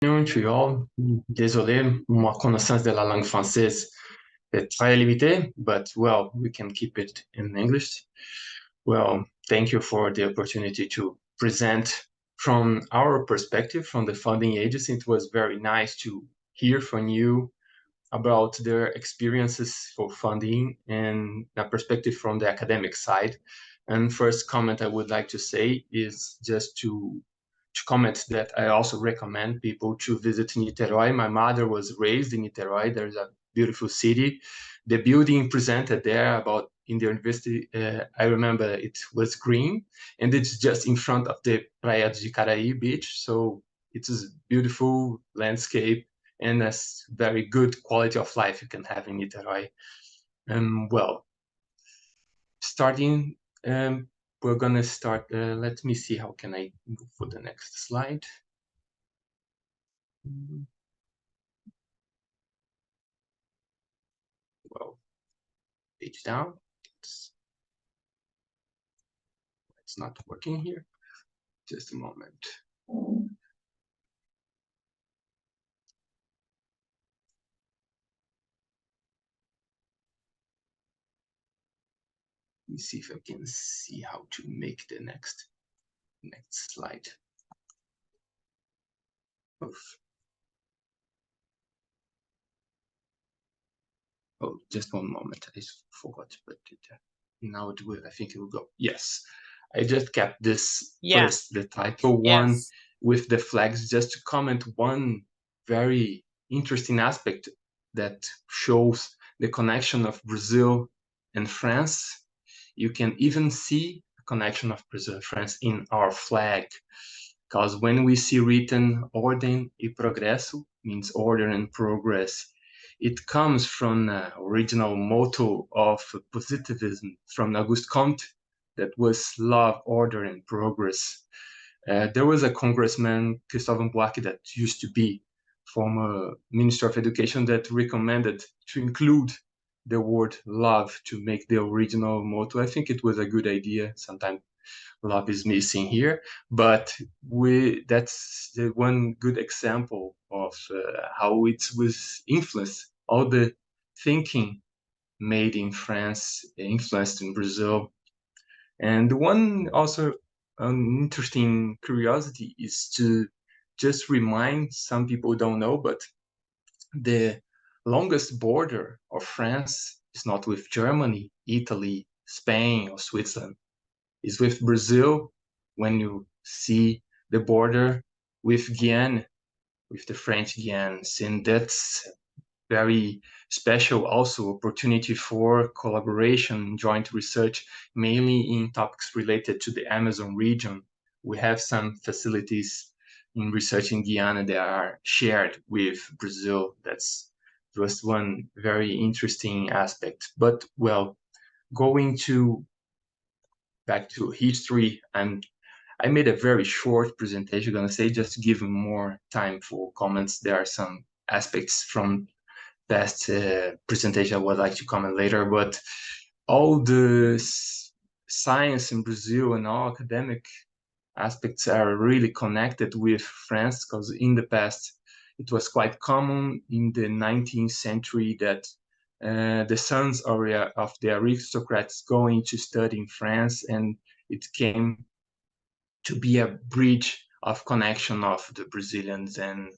Montreal. Désolé, ma connaissance de la langue française est très limitée, but well, we can keep it in English. Well, thank you for the opportunity to present from our perspective, from the funding agency. It was very nice to hear from you about their experiences for funding and a perspective from the academic side. And first comment I would like to say is just to comment that I also recommend people to visit Niterói. My mother was raised in Niterói. There's a beautiful city. The building presented there about in the university, I remember it was green, and it's just in front of the Praia de Caraí beach. So it's a beautiful landscape and a very good quality of life you can have in Niterói. Well, starting, we're gonna start. Let me see how can I go for the next slide. Well, page down. It's not working here. Just a moment. Let me see if I can see how to make the next slide. Oof. Oh, just one moment. I forgot to put it there. Now it will. I think it will go. Yes. I just kept this first, the title one with the flags, just to comment one very interesting aspect that shows the connection of Brazil and France. You can even see the connection of Brazil and France in our flag, because when we see written Ordem e Progresso, means order and progress, it comes from the original motto of positivism from Auguste Comte, that was love, order, and progress. There was a congressman, Cristóvão Buarque, that used to be former Minister of Education, that recommended to include the word love to make the original motto. I think it was a good idea. Sometimes love is missing here, but that's the one good example of how it was influenced. All the thinking made in France influenced in Brazil. And one also an interesting curiosity is to just remind, some people don't know, but the longest border of France is not with Germany, Italy, Spain, or Switzerland. It's with Brazil. When you see the border with Guyana, with the French Guiana, and that's very special also opportunity for collaboration, joint research, mainly in topics related to the Amazon region. We have some facilities in research in Guyana that are shared with Brazil. That's just one very interesting aspect. But well, going to back to history, and I made a very short presentation, gonna say, just to give more time for comments. There are some aspects from past presentation I would like to comment later, but all the science in Brazil and all academic aspects are really connected with France, because in the past it was quite common in the 19th century that the sons of the aristocrats going to study in France, and it came to be a bridge of connection of the Brazilians and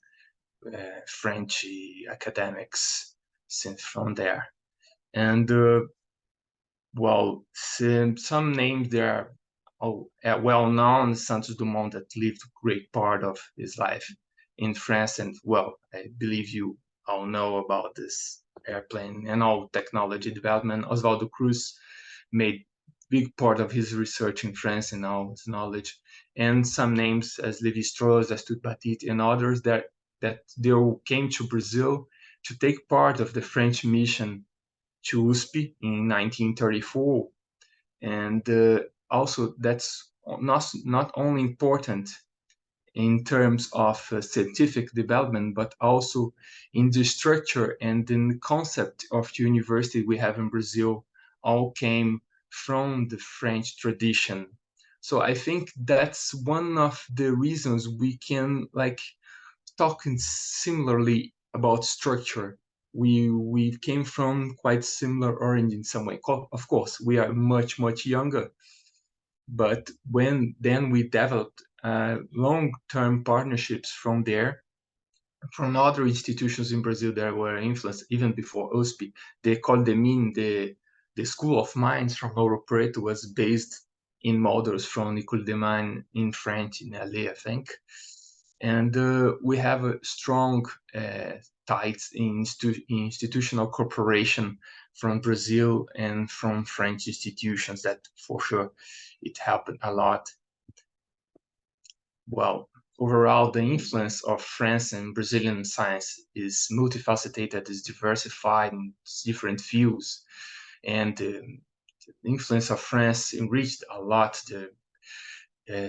French academics since from there. And well, some names there are well known. Santos Dumont, that lived a great part of his life in France, and well, I believe you all know about this airplane and all technology development. Oswaldo Cruz made big part of his research in France and all his knowledge, and some names as Lévi-Strauss, Astute Petit, and others that they came to Brazil to take part of the French mission to USP in 1934. And also that's not only important in terms of scientific development, but also in the structure and in the concept of the university we have in Brazil, all came from the French tradition. So I think that's one of the reasons we can talking similarly about structure. We came from quite similar origin in some way. Of course, we are much younger, but then we developed long-term partnerships from there, from other institutions in Brazil that were influenced even before USP. They called them in the School of Mines from Ouro Preto was based in models from École des Mines in France, in LA, I think. And we have a strong ties in institutional cooperation from Brazil and from French institutions. That for sure, it happened a lot. Well, overall, the influence of France and Brazilian science is multifaceted, is diversified in different fields, and the influence of France enriched a lot the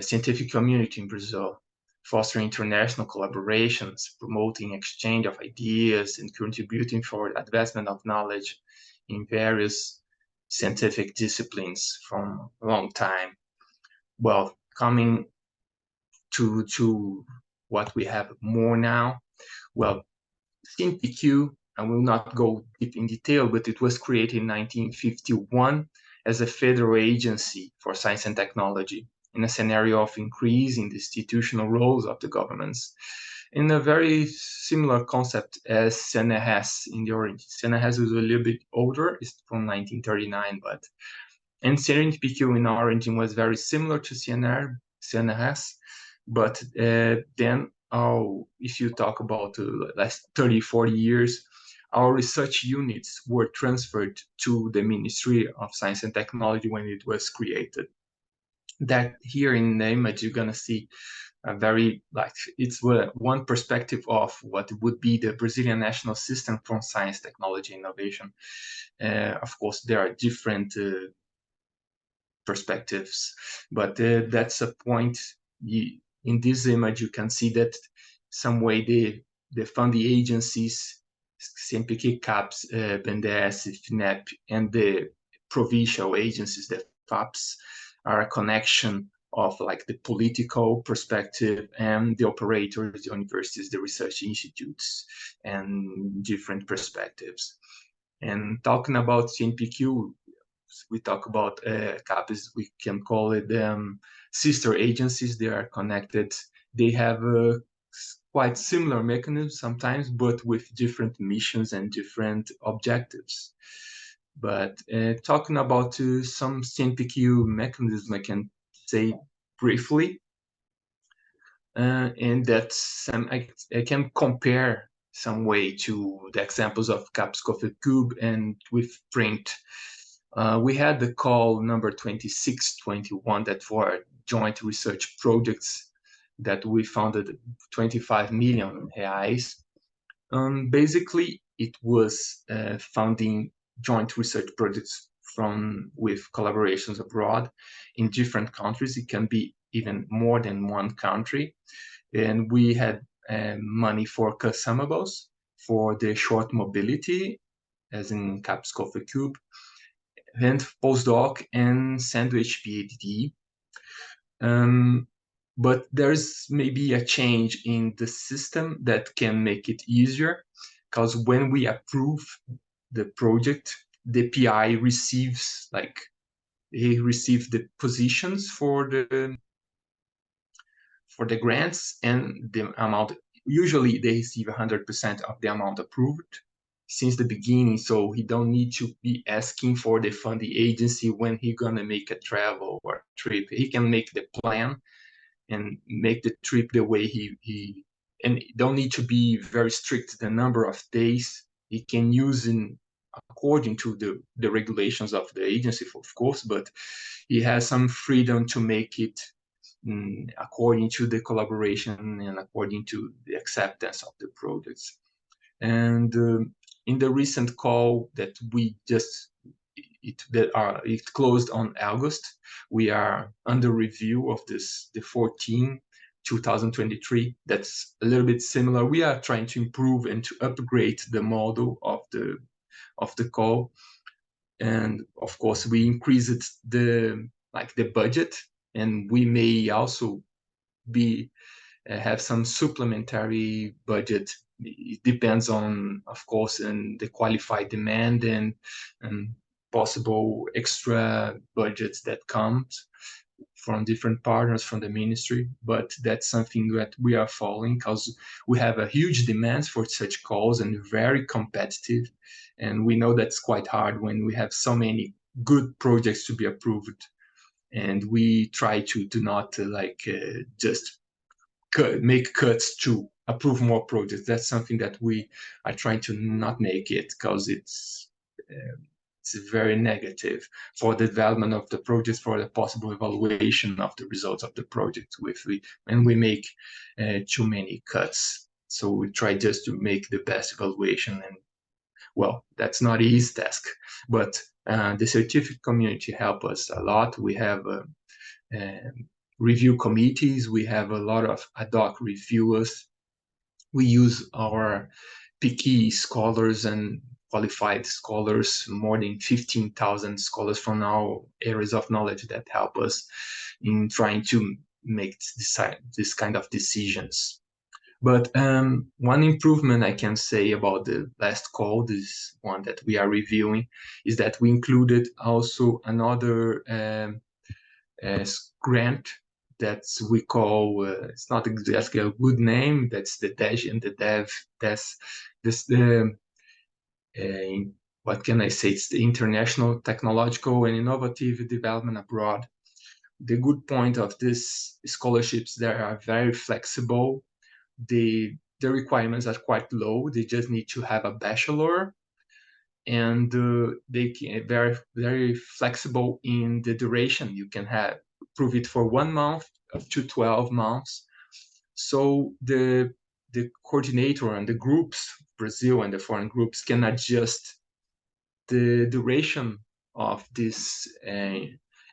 scientific community in Brazil, fostering international collaborations, promoting exchange of ideas, and contributing for advancement of knowledge in various scientific disciplines from a long time. Well, coming to what we have more now, well, CNPq, I will not go deep in detail, but it was created in 1951 as a federal agency for science and technology in a scenario of increasing the institutional roles of the governments, in a very similar concept as CNRS in the origin. CNRS is a little bit older, it's from 1939, and CNPq in origin was very similar to CNRS, but then if you talk about the last 30, 40 years, our research units were transferred to the Ministry of Science and Technology when it was created. That here in the image, you're going to see a very, it's one perspective of what would be the Brazilian national system for science, technology, innovation. Of course, there are different perspectives, but that's a point. In this image, you can see that some way the funding agencies, CNPq, CAPES, BNDES, FINEP, and the provincial agencies, the FAPs, are a connection of like the political perspective and the operators, the universities, the research institutes, and different perspectives. And talking about CNPq, we talk about CAPES, we can call it sister agencies. They are connected. They have quite similar mechanisms sometimes, but with different missions and different objectives. But talking about some CNPq mechanism, I can say briefly, and that I can compare some way to the examples of CAPES Coffee Cube and with print. We had the call number 2621 that for joint research projects that we funded 25 million reais. Basically, it was funding joint research projects with collaborations abroad in different countries. It can be even more than one country. And we had money for consumables, for the short mobility, as in CAPES Coffee Cube, and postdoc and sandwich PhD. But there's maybe a change in the system that can make it easier, because when we approve the project, the PI receives he receives the positions for the grants and the amount. Usually they receive 100% of the amount approved since the beginning, so he don't need to be asking for the funding agency when he gonna make a travel or trip. He can make the plan and make the trip the way he and don't need to be very strict the number of days he can use in according to the regulations of the agency, of course, but he has some freedom to make it according to the collaboration and according to the acceptance of the projects. And in the recent call that we just it closed on August, we are under review of this, the 2023. That's a little bit similar. We are trying to improve and to upgrade the model of the call, and of course we increased the budget, and we may also be have some supplementary budget. It depends on, of course, and the qualified demand and possible extra budgets that comes from different partners from the ministry, but that's something that we are following because we have a huge demand for such calls and very competitive. And we know that's quite hard when we have so many good projects to be approved. And we try to do not just make cuts to approve more projects. That's something that we are trying to not make it because it's very negative for the development of the project, for the possible evaluation of the results of the project. When we make too many cuts, so we try just to make the best evaluation. And well, that's not an easy task, but the scientific community help us a lot. We have review committees. We have a lot of ad hoc reviewers. We use our PQ scholars and qualified scholars, more than 15,000 scholars from our areas of knowledge that help us in trying to make this kind of decisions. But one improvement I can say about the last call, this one that we are reviewing, is that we included also another grant that we call, it's not exactly a good name, that's the DEG and the DEV. That's this, what can I say? It's the International Technological and Innovative Development Abroad. The good point of these scholarships, they are very flexible. The requirements are quite low. They just need to have a bachelor, and they can very, very flexible in the duration. You can prove it for 1 month up to 12 months. So the coordinator and the groups, Brazil and the foreign groups, can adjust the duration of this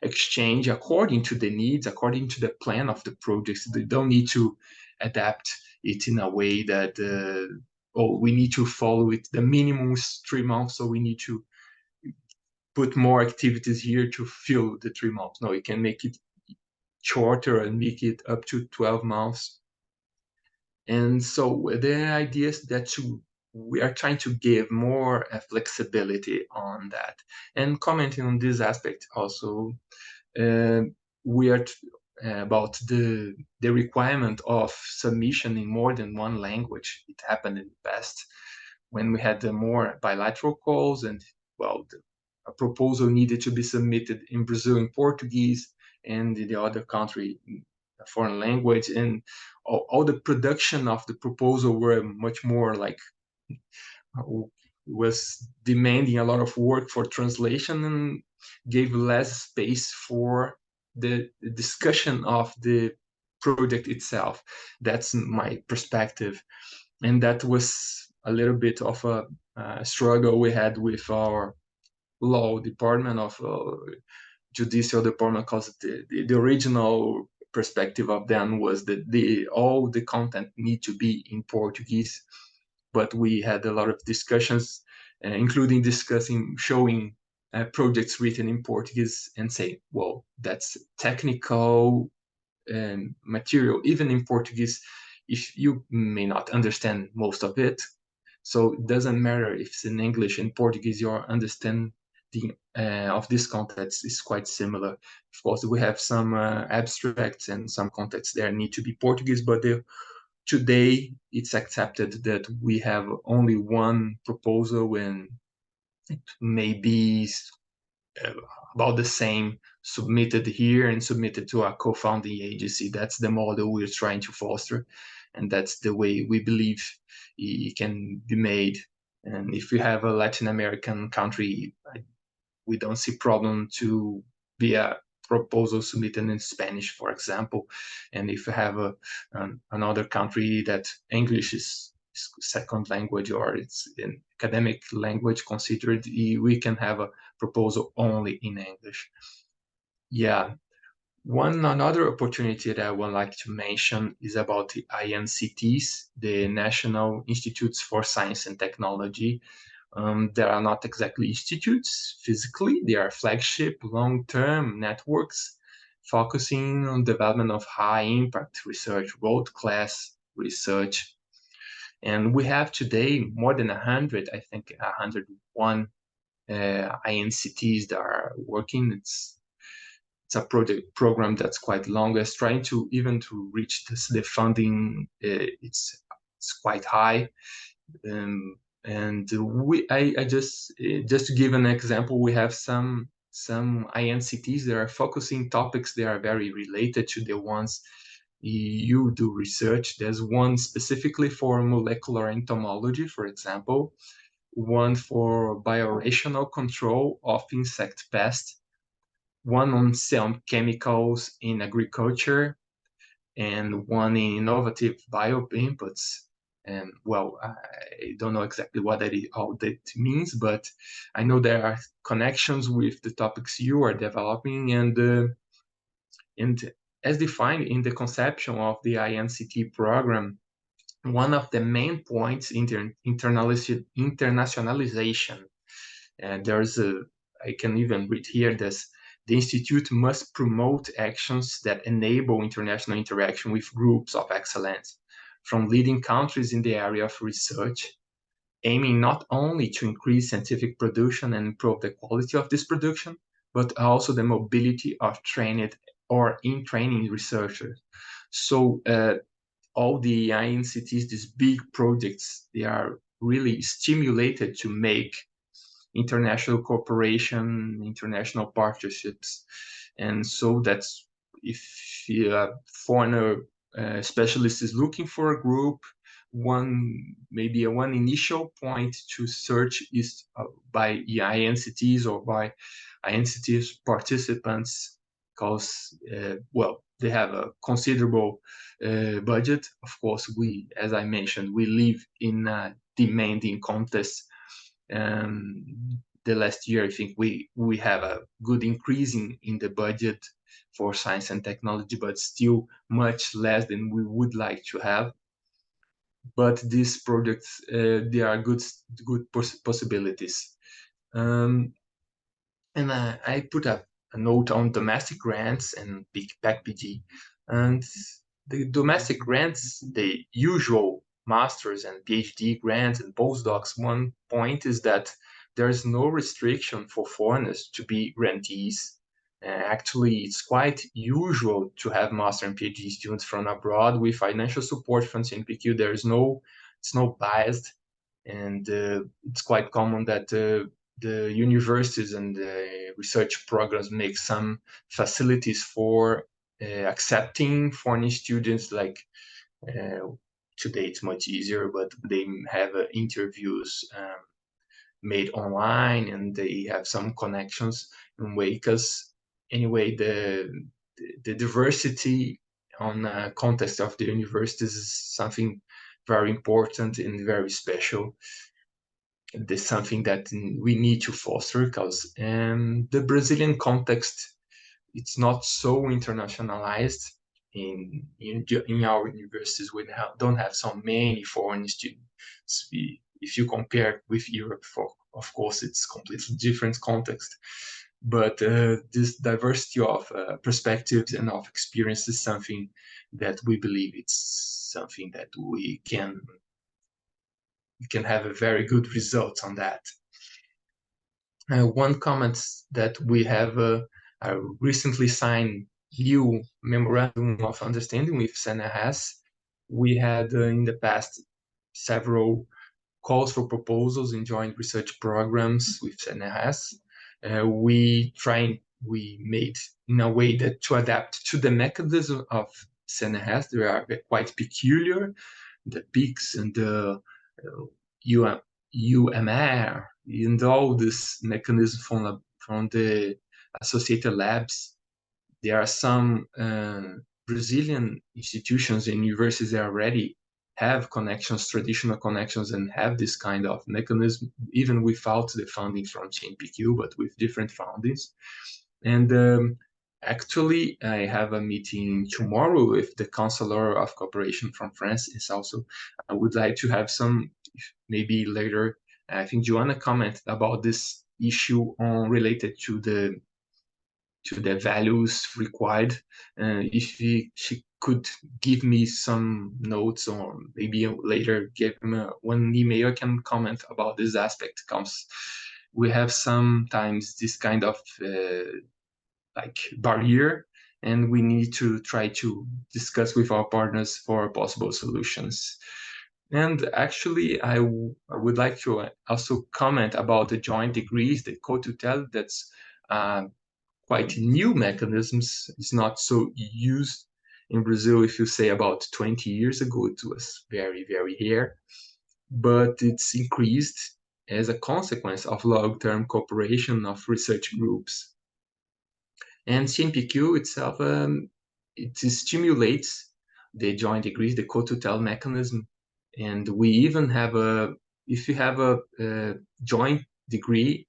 exchange according to the needs, according to the plan of the projects. They don't need to adapt it in a way that we need to follow it. The minimum is 3 months, so we need to put more activities here to fill the 3 months. No, you can make it shorter and make it up to 12 months. And so the idea is that we are trying to give more flexibility on that. And commenting on this aspect also, we are about the requirement of submission in more than one language. It happened in the past when we had the more bilateral calls, and well, a proposal needed to be submitted in Brazil in Portuguese, and in the other country in a foreign language, and all the production of the proposal were much more like was demanding a lot of work for translation and gave less space for the discussion of the project itself. That's my perspective. And that was a little bit of a struggle we had with our law department, of judicial department, because the original perspective of them was that all the content need to be in Portuguese. But we had a lot of discussions, including showing projects written in Portuguese and say, well, that's technical material, even in Portuguese, if you may not understand most of it. So it doesn't matter if it's in English and Portuguese, your understanding of this context is quite similar. Of course, we have some abstracts and some contexts there need to be Portuguese, but today it's accepted that we have only one proposal, and it may be about the same submitted here and submitted to our co-founding agency. That's the model we're trying to foster, and that's the way we believe it can be made. And if you have a Latin American country, we don't see problem to be a proposal submitted in Spanish, for example. And if you have another country that English is second language, or it's an academic language considered, we can have a proposal only in English. Yeah. Another opportunity that I would like to mention is about the INCTs, the National Institutes for Science and Technology. They are not exactly institutes physically, they are flagship long-term networks focusing on development of high-impact research, world-class research. And we have today more than 100, I think 101 INCTs that are working. It's a program that's quite long. It's trying to even to reach the funding. It's quite high. And I just to give an example, we have some INCTs that are focusing topics that are very related to the ones you do research. There's one specifically for molecular entomology, for example, one for biorational control of insect pests, one on some chemicals in agriculture, and one in innovative bio inputs. And well, I don't know exactly what all that means, but I know there are connections with the topics you are developing, and as defined in the conception of the INCT program, one of the main points in internationalization. And I can even read here this: the Institute must promote actions that enable international interaction with groups of excellence from leading countries in the area of research, aiming not only to increase scientific production and improve the quality of this production, but also the mobility of trained or in-training researchers. So all the INCTs, these big projects, they are really stimulated to make international cooperation, international partnerships. And so that's if a foreigner specialist is looking for a group, maybe one initial point to search is by INCTs or by INCTs participants, because well, they have a considerable budget. Of course, as I mentioned, we live in a demanding context. The last year, I think we have a good increase in the budget for science and technology, but still much less than we would like to have. But these projects, they are good possibilities. And I put a note on domestic grants and PAC-PG. And the domestic grants, the usual master's and PhD grants and postdocs, one point is that there is no restriction for foreigners to be grantees. Actually, it's quite usual to have master and PhD students from abroad with financial support from CNPq. It's no biased, and it's quite common that the universities and the research programs make some facilities for accepting foreign students. Like today it's much easier, but they have interviews made online, and they have some connections in way, because anyway the diversity on context of the universities is something very important and very special. There's something that we need to foster, because the Brazilian context, it's not so internationalized. In our universities, we don't have so many foreign students. If you compare with Europe, of course, it's completely different context. But this diversity of perspectives and of experience is something that we believe it's something that we can have a very good result on that. One comment that we have recently signed new memorandum of understanding with CNRS. We had in the past several calls for proposals in joint research programs with CNRS. We made in a way that to adapt to the mechanism of CNRS. They are quite peculiar, the peaks and the UMR and all this mechanism from the associated labs. There are some Brazilian institutions and universities that already have connections, traditional connections, and have this kind of mechanism, even without the funding from CNPq, but with different fundings. And actually, I have a meeting tomorrow with the Counselor of Cooperation from France. I would like to have some, maybe later, I think Joanna commented about this issue related to to the values required. If she could give me some notes, or maybe later give me one email, I can comment about this aspect, because we have sometimes this kind of like barrier, and we need to try to discuss with our partners for possible solutions. And actually, I would like to also comment about the joint degrees, the co-tutelle. That's quite new mechanisms. It's not so used in Brazil. If you say about 20 years ago, it was very, very rare, but it's increased as a consequence of long-term cooperation of research groups. And CNPq itself, it stimulates the joint degrees, the co-tutelle mechanism. And we even have if you have a joint degree,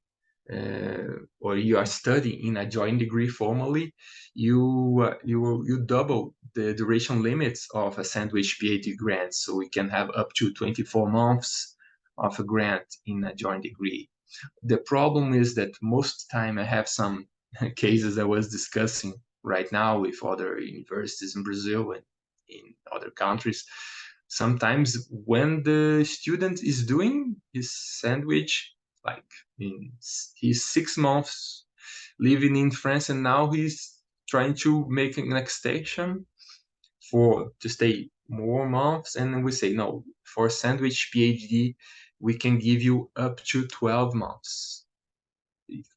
or you are studying in a joint degree formally, you double the duration limits of a sandwich PhD grant. So we can have up to 24 months of a grant in a joint degree. The problem is that most time I have some cases I was discussing right now with other universities in Brazil and in other countries. Sometimes when the student is doing his sandwich, like he's 6 months living in France, and now he's trying to make an extension to stay more months, and we say no, for sandwich PhD we can give you up to 12 months.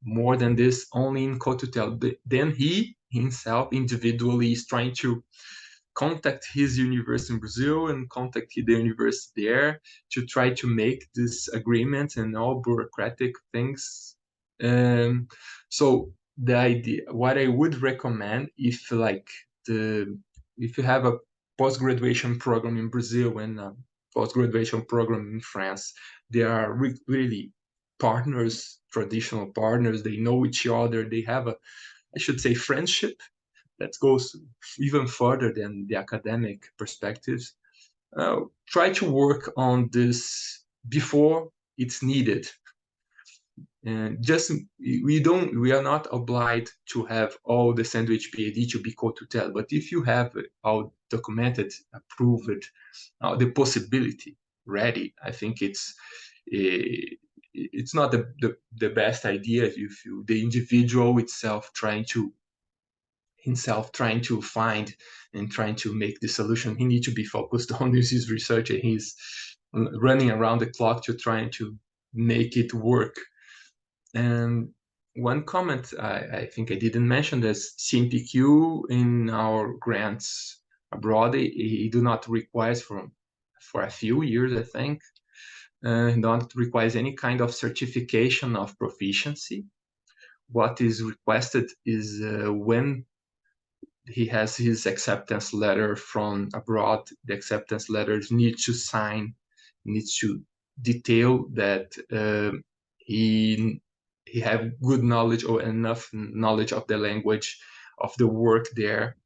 More than this only in co-tutelle. Then he himself individually is trying to contact his university in Brazil and contact the university there to try to make this agreement and all bureaucratic things. So the idea, what I would recommend, if you have a post-graduation program in Brazil and a post-graduation program in France, they are really partners, traditional partners. They know each other. They have I should say, friendship that goes even further than the academic perspectives. Try to work on this before it's needed. And we are not obliged to have all the sandwich PhD to be co-tutelle, but if you have all documented, approved, the possibility ready, I think it's not the best idea if the individual itself trying to find and trying to make the solution. He needs to be focused on his research, and he's running around the clock to trying to make it work. And one comment I think I didn't mention is CNPq in our grants abroad, he do not require for a few years, I think, not requires any kind of certification of proficiency. What is requested is when he has his acceptance letter from abroad, the acceptance letters needs to detail that he have good knowledge or enough knowledge of the language of the work there,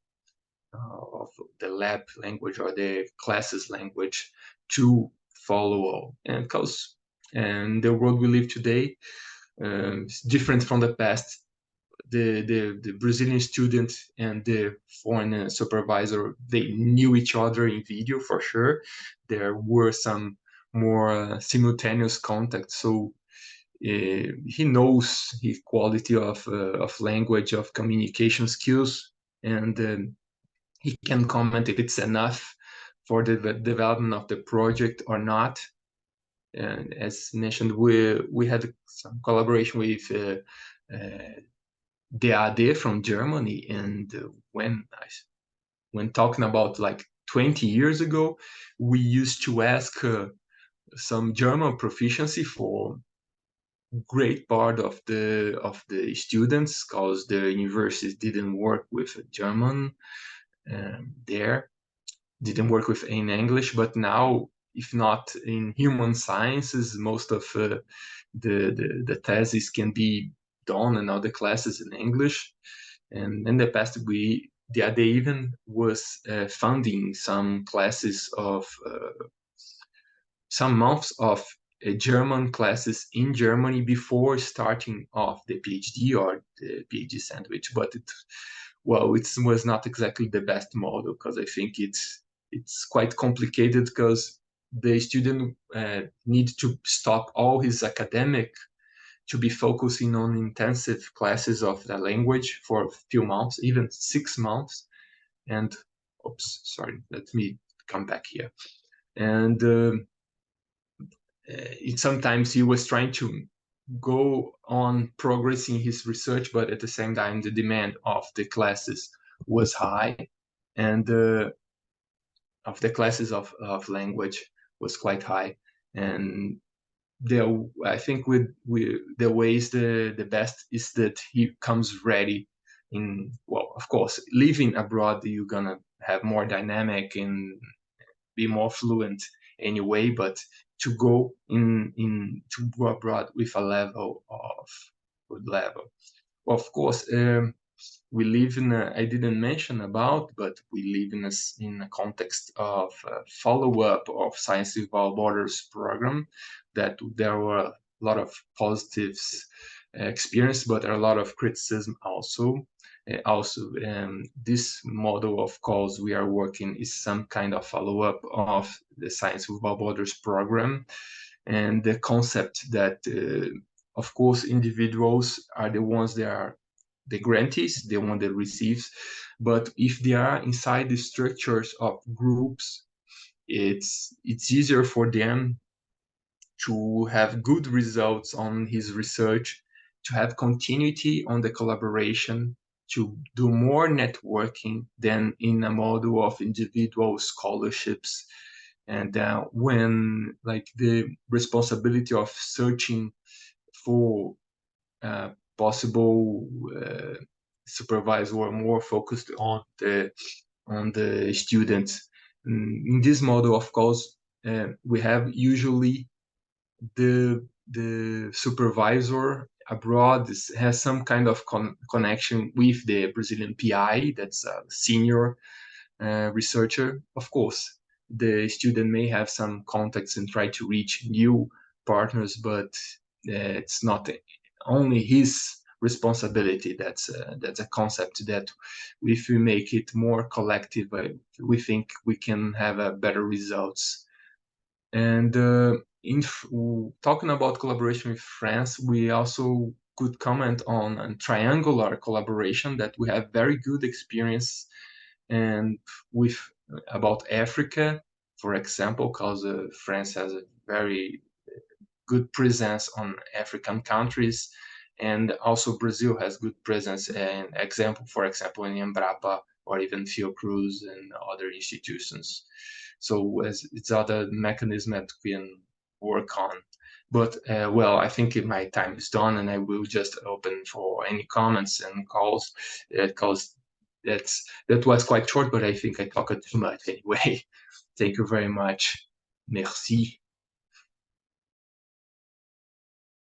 of the lab language or the classes language to follow. And the world we live today is different from the past. The Brazilian student and the foreign supervisor, they knew each other in video for sure. There were some more simultaneous contacts, so he knows his quality of language, of communication skills, and he can comment if it's enough for the development of the project or not. And as mentioned, we had some collaboration with DAD from Germany, and when talking about like 20 years ago, we used to ask some German proficiency for great part of the students, because the universities didn't work with German there, didn't work with in English. But now, if not in human sciences, most of the thesis can be done and all the classes in English. And in the past, they even was funding some classes of some months of German classes in Germany before starting off the PhD or the PhD sandwich, but it was not exactly the best model, because I think it's quite complicated, because the student need to stop all his academic to be focusing on intensive classes of the language for a few months, even 6 months. And let me come back here. And sometimes he was trying to go on progressing his research, but at the same time the demand of the classes was high, and of the classes of language was quite high. And I think with the ways the best is that he comes ready. Of course, living abroad, you're gonna have more dynamic and be more fluent anyway, but to go abroad with a level of good level. Of course, we live in I didn't mention about, but we live in a context of follow-up of Science Without Borders program, that there were a lot of positives experience, but a lot of criticism also. This model, of course, we are working is some kind of follow-up of the Science Without Borders program, and the concept that, of course, individuals are the ones that are the grantees, the one that receives, but if they are inside the structures of groups, it's easier for them to have good results on his research, to have continuity on the collaboration, to do more networking than in a model of individual scholarships. And when like the responsibility of searching for possible supervisor or more focused on the students. In this model, of course, we have usually the supervisor abroad has some kind of connection with the Brazilian PI, that's a senior researcher. Of course, the student may have some contacts and try to reach new partners, but it's not only his responsibility. That's a concept that if we make it more collective, we think we can have better results. And talking about collaboration with France, we also could comment on a triangular collaboration that we have very good experience and with about Africa, for example, because France has a very good presence on African countries, and also Brazil has good presence and example, for example, in Embrapa or even Fiocruz and other institutions. So as it's other mechanism that we can work on. But I think my time is done, and I will just open for any comments and calls, because that was quite short, but I think I talked too much anyway. Thank you very much. Merci.